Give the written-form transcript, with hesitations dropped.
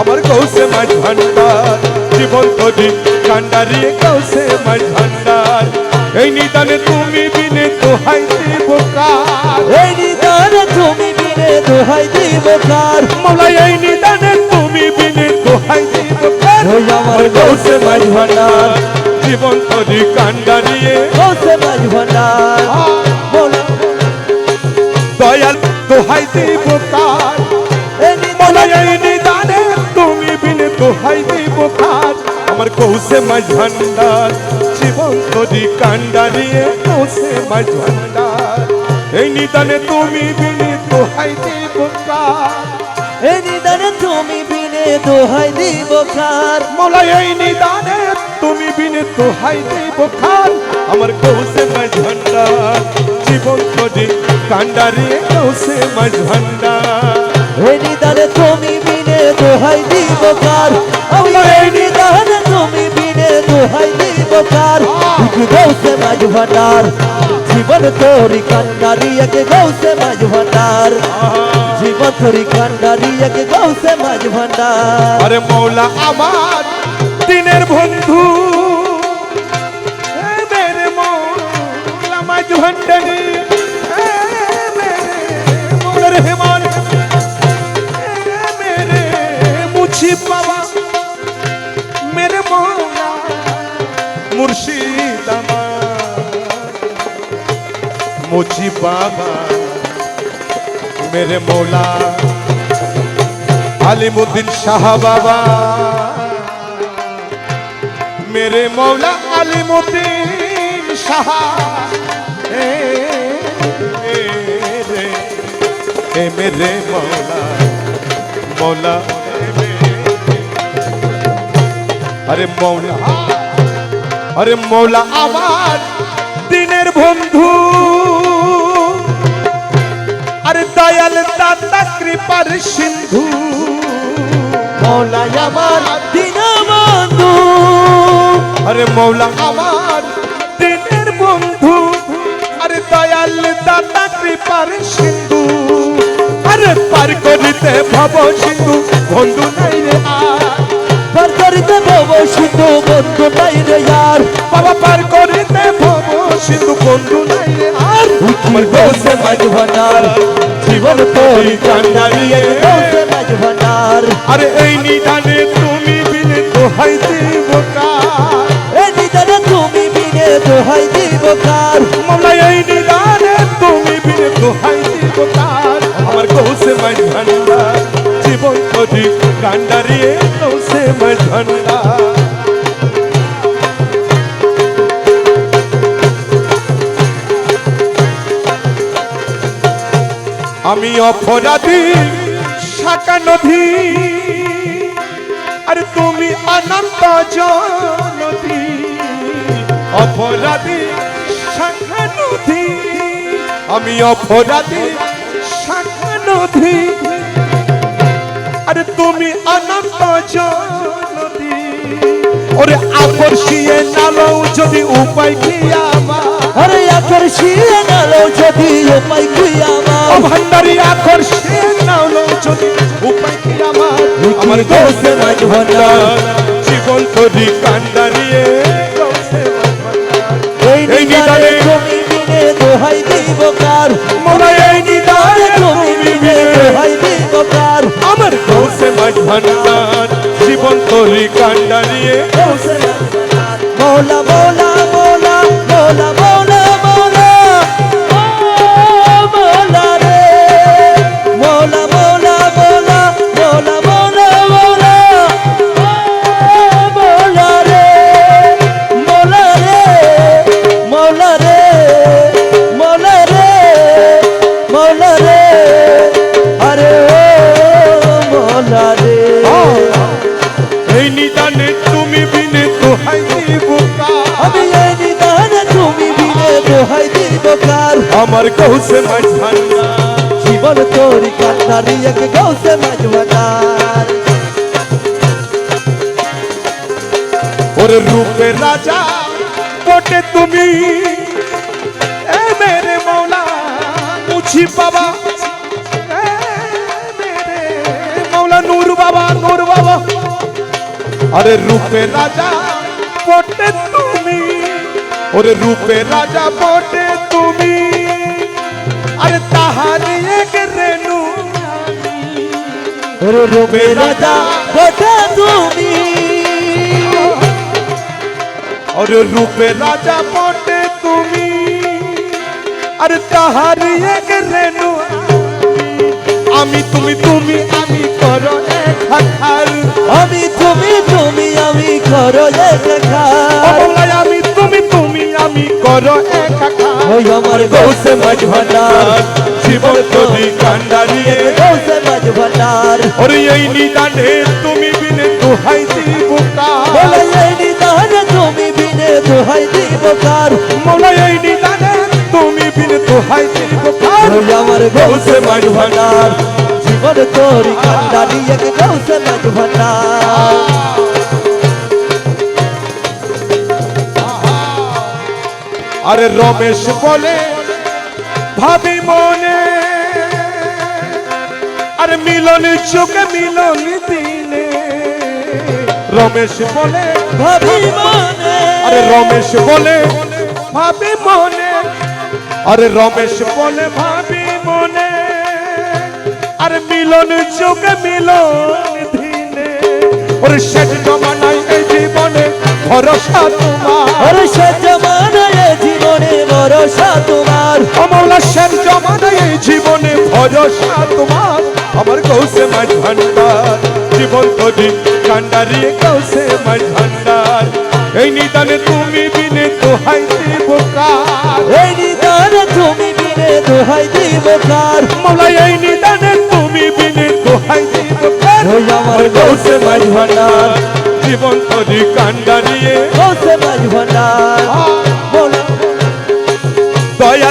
আমার গৌসে মাঝ ভান্ডার জীবন তরি কান্ডারি গৌসে মাঝ ভান্ডার এই নিদানে তুমি বিনে দোহাই দিব কার এই নিদানে তুমি বিনে দোহাই দিব কার মৌলা এই নিদানে তুমি বিনে দোহাই দিব কার ওই আমার গৌসে মাঝ ভান্ডার জীবন তরি কান্ডারি গৌসে মাঝ ভান্ডার মৌলা দয়াল দোহাই দিব কার মৌলা এই নিদানে তুমি বিনে দোহাই দিব কার আমার গৌসে মাঝ ভান্ডার জীবন তরি কান্ডারি গৌসে মাঝ ভান্ডার এই নিদানে তুমি বিনে দোহাই দিব কার এই নিদানে তুমি বিনে দোহাই দিব কার মৌলা এই নিদানে তুমি বিনে দোহাই দিব কার আমার গৌসে মাঝ ভান্ডার জীবন তরি কান্ডারি গৌসে মাঝ ভান্ডার এই নিদানে তুমি বিনে দোহাই দিব কার এই নিদানে তুমি বিনে দোহাই দিব কার গৌসে মাঝ ভান্ডার জীবন তোরি কান্ডারি একে গৌসে মাঝ ভান্ডার জীবন তোরি কান্ডারি একে গৌসে মাঝ ভান্ডার আরে মৌলা আমার দিনের বন্ধু মেরে মৌলা মাঝ ভান্ডারি মৌলা রহমান মেরে মুছি বাবা মেরে মৌলা মুর্শিদ মুছি বাবা मेरे मौला अलीमुद्दीन शाह बाबा मेरे मौला अलीमुद्दीन शाह मेरे मौला मौला अरे मौला आवाज दिनेर बंधु अरे दयाल दाता कृपार सिंधु मौला আমার দিন বন্ধু अरे मौला আমার দিনের বন্ধু अरे दयाल दाता कृपार सिंधु अरे पार करिते भव सिंधु बंधु নাই রে আর পার করিতে ভব সিন্ধু বন্ধু নাই রে यार বাবা পার করিতে ভব সিন্ধু বন্ধু নাই রে আর আমার গৌসে মাঝ ভান্ডার জীবন তোরি কান্ডারি গৌসে মাঝ ভান্ডার अरे এই নিদানে তুমি বিনে দোহাই দিব কার এই নিদানে তুমি বিনে দোহাই দিব কার মৌলা এই নিদানে তুমি বিনে দোহাই দিব কার আমার গৌসে মাঝ ভান্ডার জীবন তরি কান্ডারি গৌসে মাঝ ভান্ডার আমি অপরাধী শাখা নদী আর তুমি অনন্ত জনদী অপরাধী শাখা নদী আমি অপরাধী শাখা নদী আর তুমি অনন্ত জনদী ওরে আকর্ষিয়ে নালো যদি উপায় কি আমার আরে আকর্ষিয়ে নালো যদি উপায় কি আমার ভান্ডারি আকর্ষিয়ে নালো যদি উপায় কি আমার গৌসে মাঝ ভান্ডার জীবন তরি কান্ডারিয়ে গৌসে মাঝ ভান্ডার এই নিদানে তুমি বিনে দোহাই দিব কার মৌলা এই নিদানে তুমি বিনে দোহাই দিব কার আমার গৌসে মাঝ ভান্ডার জীবন তরি কান্ডারিয়ে গৌসে মাঝ ভান্ডার মৌলা মৌলা মৌলা মৌলা মৌলা মৌলা মৌলা রে মৌলা মৌলা মৌলা মৌলা মৌলা মৌলা মৌলা রে মৌলা রে মৌলা রে মৌলা রে মৌলা রে আরে ও মৌলা রে এই নিদানে তুমি বিনে দোহাই দিব কার আমি এই নিদানে তুমি বিনে দোহাই দিব কার আমার গৌসে মাঝ ভান্ডার জীবন তোরি কান্ডারি এক গৌসে মাঝ ভান্ডার ওরে রূপের রাজা কোটে তুমি এ মেরে মৌলা মুছি বাবা এ মেরে মৌলা নূর বাবা আরে রূপে রাজা বটে তুমি, ওরে রূপে রাজা বটে তুমি, আরে তাহারি এক রেণু ওরে রূপে রাজা বটে তুমি, ওরে রূপে রাজা বটে তুমি, আরে তাহারি এক রেণু আমি তুমি তুমি আমি করো একাকার, আমি তুমি তুমি আমি করো একাকার, অমলায় আমি তুমি তুমি আমি করো একাকার। ওই আমার গৌসে মাঝ ভান্ডার, জীবন তোরি কান্ডারিয়ে গৌসে মাঝ ভান্ডার, ওরে এই নিদানে তুমি বিনে দোহাই দিব কার, বলে এই নিদানে তুমি বিনে দোহাই দিব কার, মৌলা এই নিদানে তুমি বিনে দোহাই দিব কার। ওই আমার গৌসে মাঝ ভান্ডার, জীবন তোরি কান্ডারি এক গৌসে মাঝ ভান্ডার। আরে রমেশ বলে ভাবি মনে, আরে মিলন চোখে মিলন দিনে, রমেশ বলে ভাবি মনে, আরে রমেশ বলে ভাবি মনে, আরে রমেশ বলে ভাবি মনে, আরে মিলন চোখে মিলন দিনে, ওরে শেষ জমানায় এই জীবনে ভরসা তোমার, ওরে সে জমানায় জীবনে ভরসা তোমার, অমলা শেষ জমানায় এই জীবনে ভরসা তোমার, আমার গৌসে মাঝ ভান্ডার, জীবন তোরি কান্ডারিয়ে গৌসে মাঝ ভান্ডার, এই নিদানে তুমি বিনে দোহাই দিব কার, এই নিদানে তুমি বিনে দোহাই দিব কার, মৌলা এই নিদানে তুমি বিনে দোহাই দিব কার, ওই আমার গৌসে মাঝ ভান্ডার, জীবন তোরি কান্ডারিয়ে গৌসে মাঝ ভান্ডার।